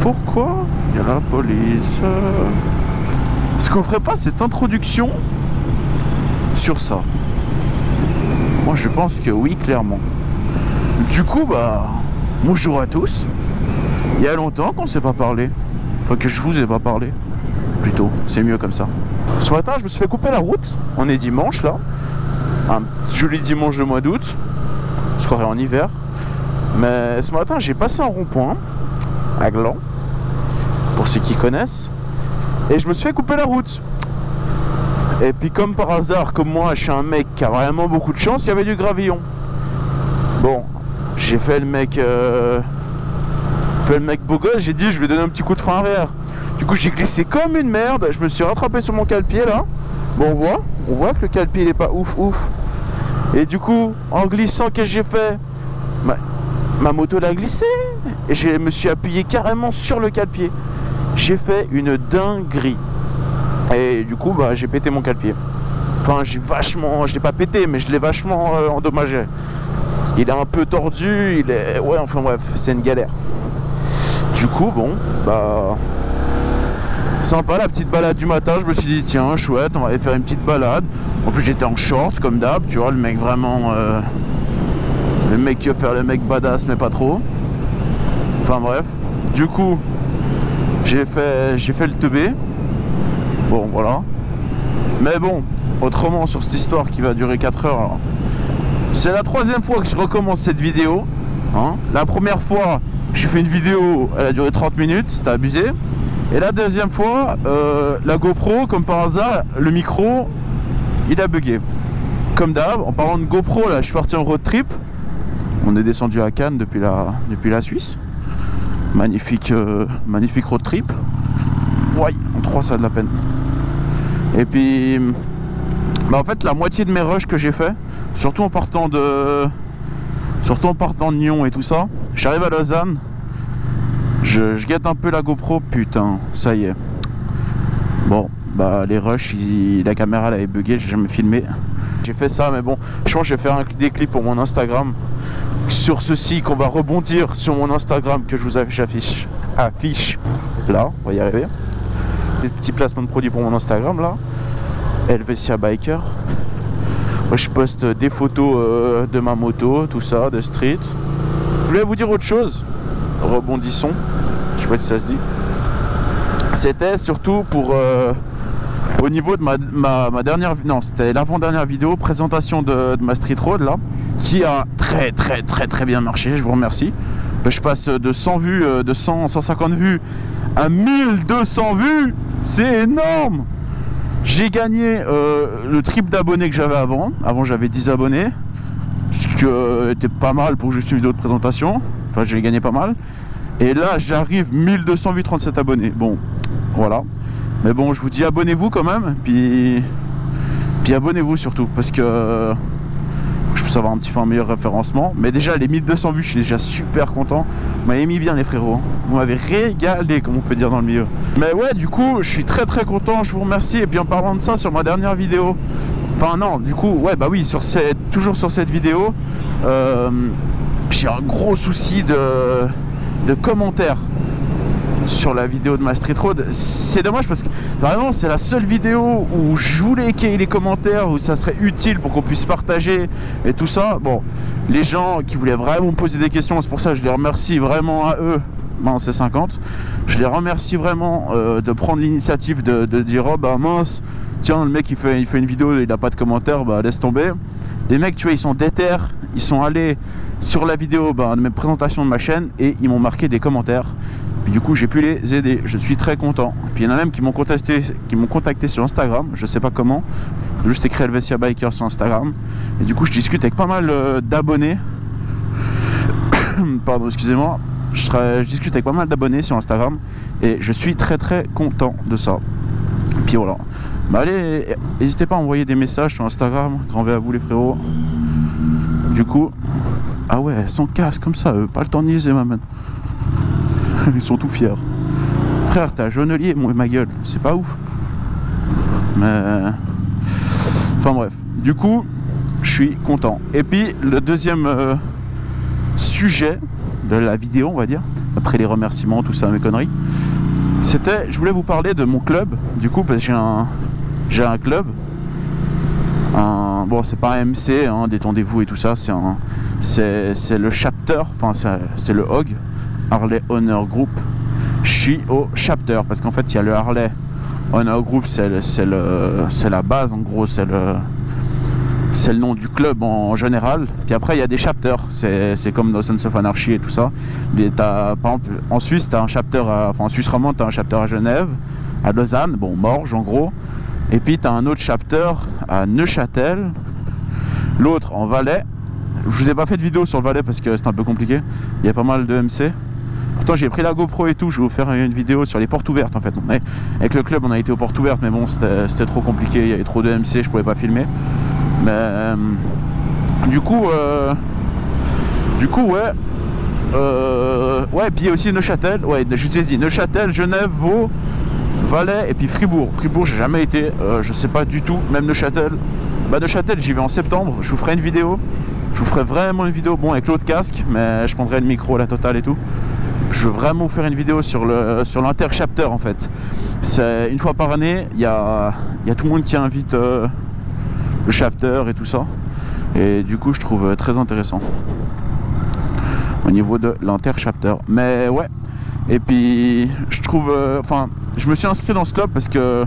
Pourquoi il y a la police? Est-ce qu'on ferait pas cette introduction sur ça? Moi je pense que oui, clairement. Du coup, bah, bonjour à tous. Il y a longtemps qu'on ne s'est pas parlé. Enfin que je vous ai pas parlé. Plutôt, c'est mieux comme ça. Ce matin je me suis fait couper la route. On est dimanche là. Un joli dimanche de mois d'août. Je croirais en hiver. Mais ce matin j'ai passé un rond-point à Gland, pour ceux qui connaissent, et je me suis fait couper la route. Et puis comme par hasard, comme moi je suis un mec qui a vraiment beaucoup de chance, il y avait du gravillon. Bon, j'ai fait le mec beau gosse, j'ai dit je vais donner un petit coup de frein arrière. Du coup j'ai glissé comme une merde, je me suis rattrapé sur mon cale-pied là. Bon on voit que le cale-pied il est pas ouf. Et du coup en glissant, qu'est-ce que j'ai fait? Ma moto l'a glissé et je me suis appuyé carrément sur le cale-pied. J'ai fait une dinguerie. Et du coup bah j'ai pété mon cale-pied. Enfin je l'ai pas pété, mais je l'ai vachement endommagé. Il est un peu tordu, ouais, enfin bref, c'est une galère. Du coup bon bah sympa la petite balade du matin. Je me suis dit tiens chouette, on va aller faire une petite balade. En plus j'étais en short comme d'hab, tu vois, le mec vraiment le mec qui veut faire le mec badass mais pas trop. Enfin bref, du coup j'ai fait le teubé. Bon voilà. Mais bon, autrement sur cette histoire qui va durer 4 heures, c'est la 3e fois que je recommence cette vidéo, hein. La première fois j'ai fait une vidéo, elle a duré 30 minutes, c'était abusé. Et la deuxième fois, la GoPro, comme par hasard, le micro il a bugué. Comme d'hab, en parlant de GoPro, là je suis parti en road trip. On est descendu à Cannes depuis la Suisse. Magnifique road trip. Ouais, en 3 ça a de la peine. Et puis bah en fait la moitié de mes rushs que j'ai fait, surtout en partant de Nyon et tout ça, j'arrive à Lausanne, je guette un peu la GoPro, putain, ça y est. Bon, bah les rushs, la caméra elle avait bugué, j'ai jamais filmé. J'ai fait ça, mais bon, je pense que je vais faire des clips pour mon Instagram. Sur ceci, qu'on va rebondir sur mon Instagram que je vous affiche là, on va y arriver. Des petits placements de produits pour mon Instagram là. Helvetia Biker. Moi je poste des photos de ma moto, tout ça, de street. Je voulais vous dire autre chose. Rebondissons. Je sais pas si ça se dit. C'était surtout pour au niveau de ma dernière, non c'était l'avant-dernière vidéo, présentation de ma street road là, qui a très bien marché, je vous remercie. Je passe de 100 vues, de 150 vues à 1200 vues, c'est énorme. J'ai gagné le triple d'abonnés que j'avais avant j'avais 10 abonnés, ce qui était pas mal pour juste une vidéo de présentation, enfin j'ai gagné pas mal. Et là j'arrive 1200 vues, 37 abonnés, bon voilà. Mais bon, je vous dis abonnez-vous quand même, puis abonnez-vous surtout, parce que je peux avoir un petit peu un meilleur référencement. Mais déjà les 1200 vues, je suis déjà super content. Vous m'avez mis bien les frérots, vous m'avez régalé comme on peut dire dans le milieu. Mais ouais, du coup je suis très content, je vous remercie. Et puis en parlant de ça, sur ma dernière vidéo, enfin non, du coup ouais bah oui, toujours sur cette vidéo, j'ai un gros souci de commentaires sur la vidéo de ma street road. C'est dommage parce que vraiment c'est la seule vidéo où je voulais qu'il y ait les commentaires, où ça serait utile pour qu'on puisse partager et tout ça. Bon, les gens qui voulaient vraiment me poser des questions, c'est pour ça que je les remercie vraiment à eux. Bon, c'est 50. Je les remercie vraiment de prendre l'initiative de dire oh bah mince, tiens le mec il fait une vidéo, il n'a pas de commentaires, bah laisse tomber. Les mecs tu vois ils sont déter, ils sont allés sur la vidéo de mes présentations de ma chaîne et ils m'ont marqué des commentaires. Puis du coup j'ai pu les aider, je suis très content. Puis il y en a même qui m'ont contacté sur Instagram, je sais pas comment, j'ai juste écrit Helvetia Biker sur Instagram. Et du coup je discute avec pas mal d'abonnés. Pardon, excusez-moi. Je discute avec pas mal d'abonnés sur Instagram et je suis très content de ça. Puis voilà. Bah allez, n'hésitez pas à envoyer des messages sur Instagram, grand V à vous les frérots. Du coup, ah ouais, sans casque comme ça, pas le temps de niaiser ma man. Ils sont tout fiers. Frère, t'as Jonelier, ma gueule, c'est pas ouf. Mais enfin bref, du coup, je suis content. Et puis le deuxième sujet de la vidéo, on va dire, après les remerciements, tout ça, mes conneries. C'était, je voulais vous parler de mon club, du coup, parce que j'ai un club. Bon, c'est pas un MC, hein, détendez-vous et tout ça, c'est le chapter, enfin c'est le HOG, Harley Honor Group. Je suis au chapter, parce qu'en fait, il y a le Harley Honor Group, c'est la base, en gros, c'est le nom du club en général. Puis après, il y a des chapters, c'est comme dans Sons of Anarchy et tout ça. Mais par exemple, en Suisse, t'as un chapter, en Suisse romande, t'as un chapter à Genève, à Lausanne, bon, Morges en gros. Et puis tu as un autre chapter à Neuchâtel, l'autre en Valais. Je vous ai pas fait de vidéo sur le Valais parce que c'est un peu compliqué. Il y a pas mal de MC. Pourtant j'ai pris la GoPro et tout. Je vais vous faire une vidéo sur les portes ouvertes en fait. Avec le club on a été aux portes ouvertes, mais bon c'était trop compliqué. Il y avait trop de MC, je pouvais pas filmer. Mais du coup ouais. Ouais, puis il y a aussi Neuchâtel. Ouais, je vous ai dit Neuchâtel, Genève, Vaud, Valais et puis Fribourg. Fribourg, j'ai jamais été, je sais pas du tout. Même Neuchâtel. Bah, Neuchâtel, j'y vais en septembre. Je vous ferai une vidéo. Je vous ferai vraiment une vidéo, bon, avec l'autre casque, mais je prendrai le micro, la totale et tout. Je veux vraiment vous faire une vidéo sur l'inter-chapter en fait. C'est une fois par année, il y a tout le monde qui invite le chapter et tout ça. Et du coup, je trouve très intéressant au niveau de l'inter-chapter. Mais ouais. Et puis, je trouve... Enfin, je me suis inscrit dans ce club parce que...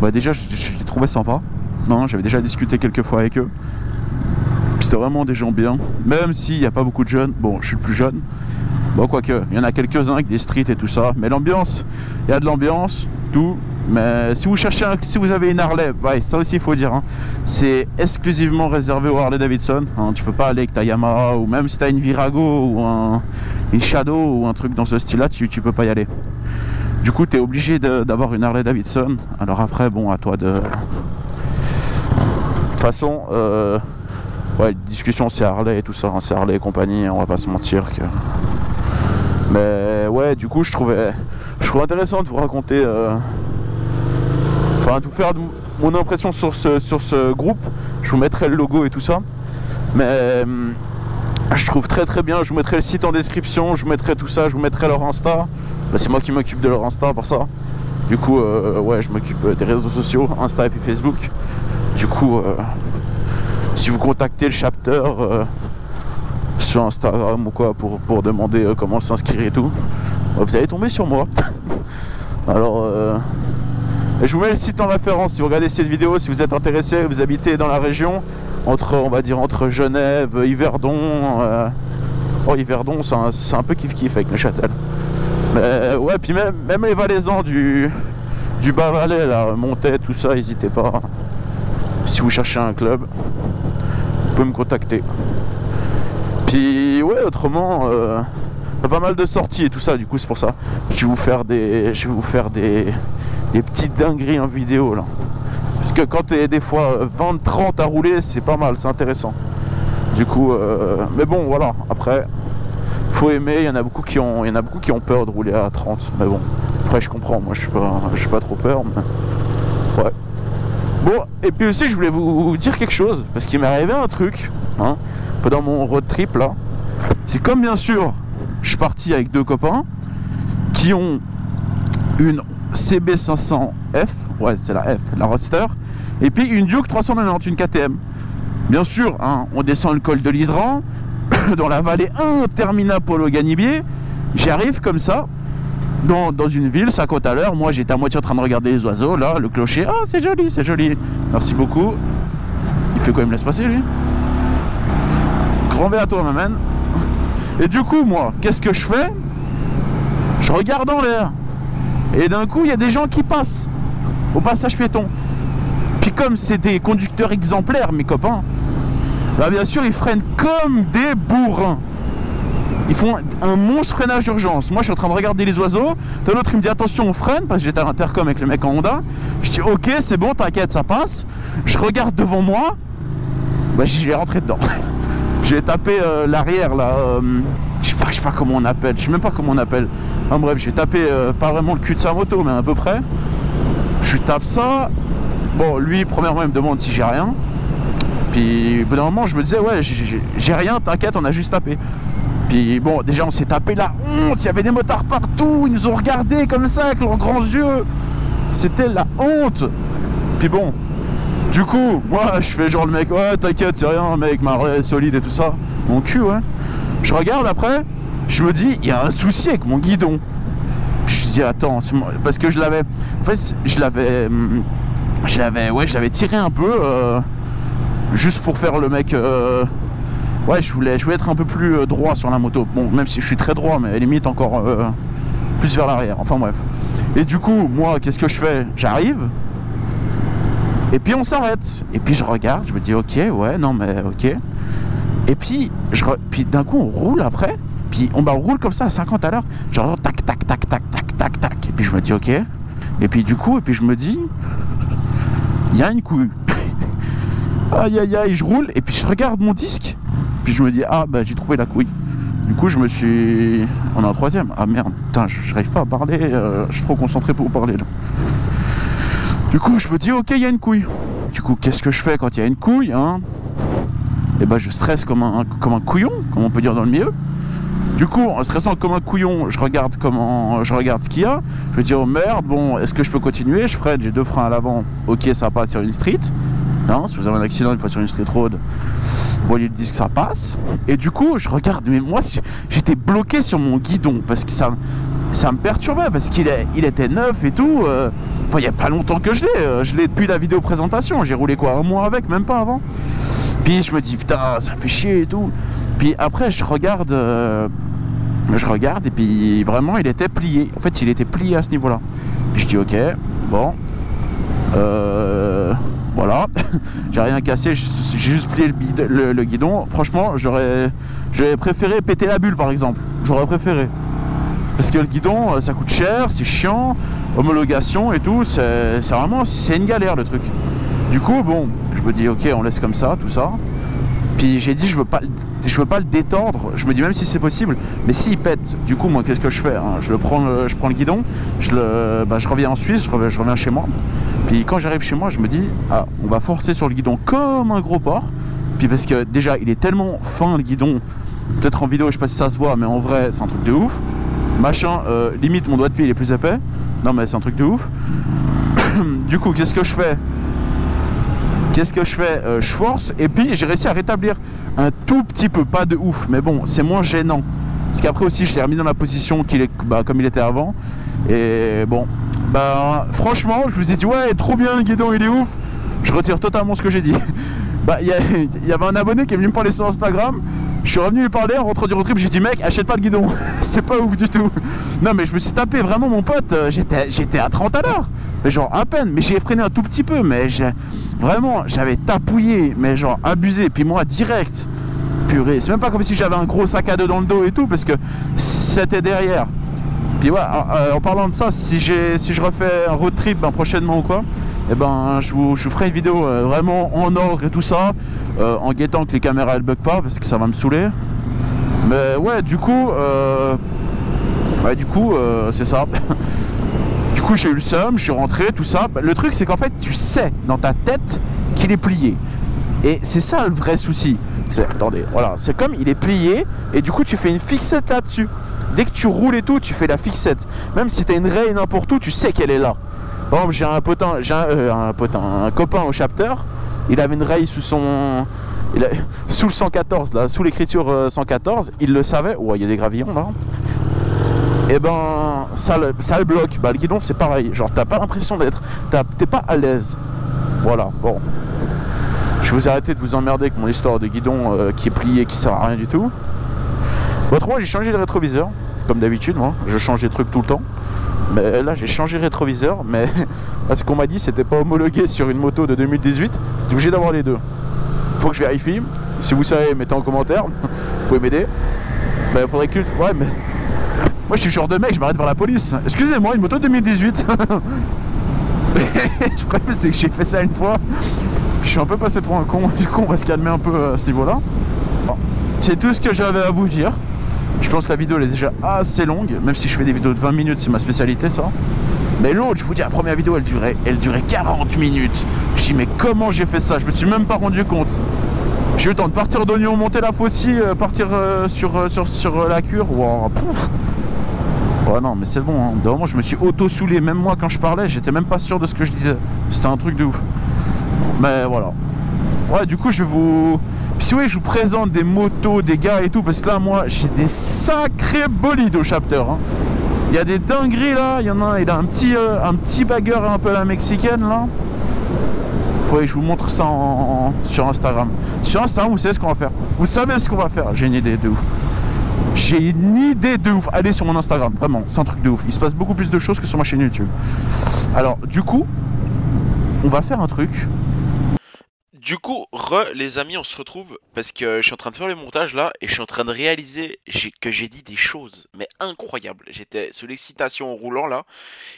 Bah déjà, je les trouvais sympas. Non, j'avais déjà discuté quelques fois avec eux. C'était vraiment des gens bien. Même s'il n'y a pas beaucoup de jeunes. Bon, je suis le plus jeune. Bon, quoique, il y en a quelques-uns avec des streets et tout ça. Mais l'ambiance, il y a de l'ambiance, tout. Mais si vous cherchez, si vous avez une Harley, ouais, ça aussi il faut dire, hein, c'est exclusivement réservé au Harley Davidson. Hein, tu peux pas aller avec ta Yamaha, ou même si tu as une Virago ou une Shadow ou un truc dans ce style-là, tu peux pas y aller. Du coup, tu es obligé d'avoir une Harley Davidson. Alors après, bon, à toi de... De toute façon, ouais, discussion c'est Harley et tout ça, hein, c'est Harley et compagnie, on va pas se mentir que... Mais ouais, du coup, je trouve intéressant de vous raconter... Enfin, de vous faire mon impression sur ce groupe. Je vous mettrai le logo et tout ça. Mais je trouve très très bien. Je vous mettrai le site en description. Je vous mettrai tout ça. Je vous mettrai leur Insta. Bah, c'est moi qui m'occupe de leur Insta pour ça. Du coup, ouais, je m'occupe des réseaux sociaux, Insta et puis Facebook. Du coup, si vous contactez le chapter sur Instagram ou quoi pour demander comment s'inscrire et tout, vous allez tomber sur moi. Alors... Et je vous mets le site en référence si vous regardez cette vidéo, si vous êtes intéressé, vous habitez dans la région, on va dire entre Genève, Yverdon. Oh, Yverdon, c'est un peu kiff-kiff avec Neuchâtel. Mais ouais, puis même les Valaisans du Bas-Valais, là, Montaix, tout ça, n'hésitez pas. Si vous cherchez un club, vous pouvez me contacter. Puis ouais, autrement... Il y a pas mal de sorties et tout ça, du coup c'est pour ça. Je vais vous faire des petites dingueries en vidéo là. Parce que quand t'es des fois 20-30 à rouler, c'est pas mal, c'est intéressant. Du coup, mais bon voilà, après, faut aimer, il y en a beaucoup qui ont peur de rouler à 30. Mais bon, après je comprends, moi je suis pas trop peur, mais... Ouais. Bon, et puis aussi je voulais vous dire quelque chose, parce qu'il m'est arrivé un truc, hein, pendant mon road trip là. C'est comme bien sûr... Je suis parti avec deux copains qui ont une CB500F, ouais c'est la F, la Roadster, et puis une Duke 390, une KTM. Bien sûr, hein, on descend le col de l'Iseran, dans la vallée interminable pour le Ganibier. J'arrive comme ça, dans une ville, 50 à l'heure. Moi j'étais à moitié en train de regarder les oiseaux, là, le clocher, ah c'est joli, c'est joli. Merci beaucoup. Il fait quoi, il me laisse passer lui? Grand V à toi, ma man. Et du coup, moi, qu'est-ce que je fais? Je regarde en l'air. Et d'un coup, il y a des gens qui passent au passage piéton. Puis comme c'est des conducteurs exemplaires, mes copains, bah bien sûr, ils freinent comme des bourrins. Ils font un monstre freinage d'urgence. Moi, je suis en train de regarder les oiseaux. T'as l'autre, il me dit attention, on freine, parce que j'étais à l'intercom avec le mec en Honda. Je dis ok, c'est bon, t'inquiète, ça passe. Je regarde devant moi. Bah, j'y vais rentrer dedans. J'ai tapé l'arrière là, je sais pas comment on appelle, je sais même pas comment on appelle. Enfin bref, j'ai tapé pas vraiment le cul de sa moto, mais à peu près. Je tape ça. Bon, lui, premièrement, il me demande si j'ai rien. Puis, au bout d'un moment, je me disais, ouais, j'ai rien, t'inquiète, on a juste tapé. Puis bon, déjà on s'est tapé la honte, il y avait des motards partout, ils nous ont regardés comme ça avec leurs grands yeux. C'était la honte. Puis bon, du coup, moi je fais genre le mec, ouais t'inquiète, c'est rien mec, ma raie est solide et tout ça. Mon cul, ouais. Je regarde après, je me dis, il y a un souci avec mon guidon. Puis je me dis, attends, parce que je l'avais, en fait, je l'avais tiré un peu, juste pour faire le mec, ouais, je voulais être un peu plus droit sur la moto. Bon, même si je suis très droit, mais à la limite encore plus vers l'arrière. Enfin bref. Et du coup, moi, qu'est-ce que je fais? J'arrive. Et puis on s'arrête. Et puis je regarde, je me dis, ok, ouais, non mais ok. Et puis, puis d'un coup, on roule après. Puis on roule comme ça à 50 à l'heure. Genre tac, tac, tac, tac, tac, tac, tac. Et puis je me dis, ok. Et puis du coup, je me dis, il y a une couille. Aïe aïe aïe, je roule. Et puis je regarde mon disque. Puis je me dis, ah bah j'ai trouvé la couille. Du coup je me suis... On est en troisième. Ah merde, putain, j'arrive pas à parler, je suis trop concentré pour parler là. Du coup je me dis, ok, il y a une couille. Du coup qu'est-ce que je fais quand il y a une couille, hein? Et bah je stresse comme un couillon, comme on peut dire dans le milieu. Du coup en stressant comme un couillon, je regarde ce qu'il y a. Je me dis, oh merde, bon, est-ce que je peux continuer? Je freine, j'ai deux freins à l'avant. Ok, ça passe sur une street. Non, si vous avez un accident une fois sur une street road, vous voyez le disque, ça passe. Et du coup, je regarde, mais moi, j'étais bloqué sur mon guidon parce que ça me perturbait parce qu'il était neuf et tout. Enfin, il n'y a pas longtemps que je l'ai depuis la vidéo présentation. J'ai roulé quoi, un mois avec, même pas avant. Puis je me dis, putain, ça fait chier et tout. Puis après, je regarde et puis vraiment, il était plié. En fait, il était plié à ce niveau-là. Puis je dis, ok, bon. Voilà, j'ai rien cassé, j'ai juste plié le guidon. Franchement, j'aurais préféré péter la bulle par exemple. J'aurais préféré. Parce que le guidon, ça coûte cher, c'est chiant, homologation et tout, c'est une galère le truc. Du coup, bon, je me dis ok, on laisse comme ça, tout ça. Puis j'ai dit je veux pas le détordre. Je me dis même si c'est possible, mais s'il pète, du coup moi qu'est-ce que je fais, hein? Je prends le guidon, je reviens en Suisse, je reviens chez moi. Puis quand j'arrive chez moi, je me dis ah, on va forcer sur le guidon comme un gros porc. Puis parce que déjà il est tellement fin le guidon, peut-être en vidéo je sais pas si ça se voit, mais en vrai c'est un truc de ouf. Machin, limite mon doigt de pied il est plus épais. Non mais c'est un truc de ouf. Du coup qu'est-ce que je fais? Je force et puis j'ai réussi à rétablir un tout petit peu, pas de ouf, mais bon, c'est moins gênant. Parce qu'après aussi, je l'ai remis dans la position comme il était avant. Et bon, franchement, je vous ai dit, ouais, trop bien, le guidon, il est ouf. Je retire totalement ce que j'ai dit. Il y avait un abonné qui est venu me parler sur Instagram. Je suis revenu lui parler en rentrant du road trip, j'ai dit mec, achète pas le guidon. C'est pas ouf du tout. Non mais je me suis tapé vraiment mon pote, j'étais à 30 à l'heure. Mais genre à peine, mais j'ai freiné un tout petit peu, mais vraiment j'avais tapouillé, mais genre abusé. Puis moi direct, purée, c'est même pas comme si j'avais un gros sac à dos dans le dos et tout, parce que c'était derrière. Puis ouais, en parlant de ça, si je refais un road trip prochainement ou quoi, eh ben je vous ferai une vidéo vraiment en ordre et tout ça, en guettant que les caméras elles bug pas parce que ça va me saouler. Mais ouais, du coup c'est ça. Du coup j'ai eu le seum, je suis rentré, tout ça. Le truc c'est qu'en fait tu sais dans ta tête qu'il est plié. Et c'est ça le vrai souci. Attendez, voilà, c'est comme il est plié et du coup tu fais une fixette là-dessus. Dès que tu roules et tout, tu fais la fixette. Même si tu as une raie n'importe où, tu sais qu'elle est là. Par exemple, j'ai un copain au chapter, il avait une raie sous sous le 114 là, sous l'écriture 114, il le savait. Oh, il y a des gravillons là. Et ben ça le bloque. Le guidon c'est pareil, genre t'as pas l'impression t'es pas à l'aise. Voilà, bon. Je vous ai arrêté de vous emmerder avec mon histoire de guidon qui est plié, qui sert à rien du tout. Autrement, j'ai changé le rétroviseur, comme d'habitude, moi, je change des trucs tout le temps. Mais là, j'ai changé le rétroviseur, mais parce qu'on m'a dit c'était pas homologué sur une moto de 2018, t'es obligé d'avoir les deux. Faut que je vérifie. Si vous savez, mettez en commentaire, vous pouvez m'aider. Il faudrait qu'une fois, mais moi je suis le genre de mec, je m'arrête vers la police. Excusez-moi, une moto de 2018. Je préfère, c'est que j'ai fait ça une fois. Puis je suis un peu passé pour un con. Du coup, on va se calmer un peu à ce niveau-là. Bon, c'est tout ce que j'avais à vous dire. Je pense que la vidéo elle est déjà assez longue, même si je fais des vidéos de 20 minutes, c'est ma spécialité ça. Mais l'autre, je vous dis, la première vidéo elle durait 40 minutes. Je dis mais comment j'ai fait ça? Je me suis même pas rendu compte. J'ai eu le temps de partir d'Oignon, monter la Faucille, partir sur la cure. Wow, pouf. Ouais non mais c'est bon, hein. De moment je me suis auto-soulé, même moi quand je parlais j'étais même pas sûr de ce que je disais. C'était un truc de ouf. Mais voilà. Ouais du coup je vais vous... Puis si oui je vous présente des motos, des gars et tout, parce que là moi j'ai des sacrés bolides au chapter, hein. Il y a des dingueries là, il y en a un, il a un petit bagger un peu à la mexicaine là. Faudrait que je vous montre ça sur Instagram. Sur Instagram vous savez ce qu'on va faire. Vous savez ce qu'on va faire, j'ai une idée de ouf. J'ai une idée de ouf. Allez sur mon Instagram, vraiment, c'est un truc de ouf. Il se passe beaucoup plus de choses que sur ma chaîne YouTube. Alors, du coup, on va faire un truc. Du coup, les amis, on se retrouve parce que je suis en train de faire le montage là et je suis en train de réaliser que j'ai dit des choses, mais incroyables. J'étais sous l'excitation en roulant là,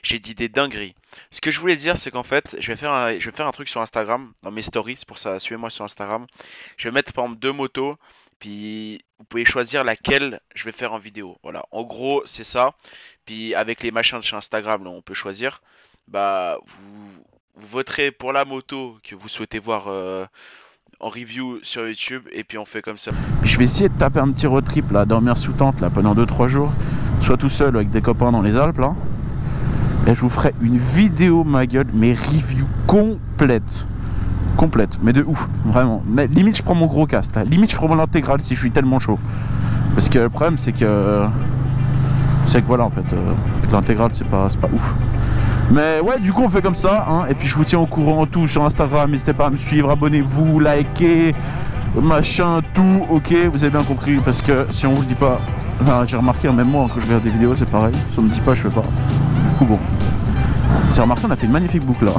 j'ai dit des dingueries. Ce que je voulais dire, c'est qu'en fait, je vais faire un truc sur Instagram, dans mes stories, c'est pour ça, suivez-moi sur Instagram. Je vais mettre par exemple 2 motos, puis vous pouvez choisir laquelle je vais faire en vidéo. Voilà, en gros, c'est ça. Puis avec les machins de chez Instagram, là, on peut choisir. Bah, vous voterez pour la moto que vous souhaitez voir en review sur YouTube et puis on fait comme ça. Je vais essayer de taper un petit road trip là, dormir sous tente là pendant 2-3 jours, soit tout seul avec des copains dans les Alpes là. Et je vous ferai une vidéo ma gueule, mais review complète, mais de ouf, vraiment. Mais limite je prends mon gros casque là, limite je prends l'intégrale si je suis tellement chaud. Parce que le problème c'est que voilà en fait, l'intégrale c'est pas ouf. Mais ouais, du coup on fait comme ça, hein, et puis je vous tiens au courant tout sur Instagram, n'hésitez pas à me suivre, abonnez-vous, likez, machin, tout, ok, vous avez bien compris, parce que si on vous le dit pas, enfin, j'ai remarqué, même moi quand je regarde des vidéos c'est pareil, si on me dit pas je fais pas, du coup bon. J'ai remarqué on a fait une magnifique boucle là,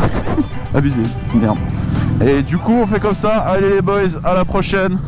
abusé, merde. Et du coup on fait comme ça, allez les boys, à la prochaine.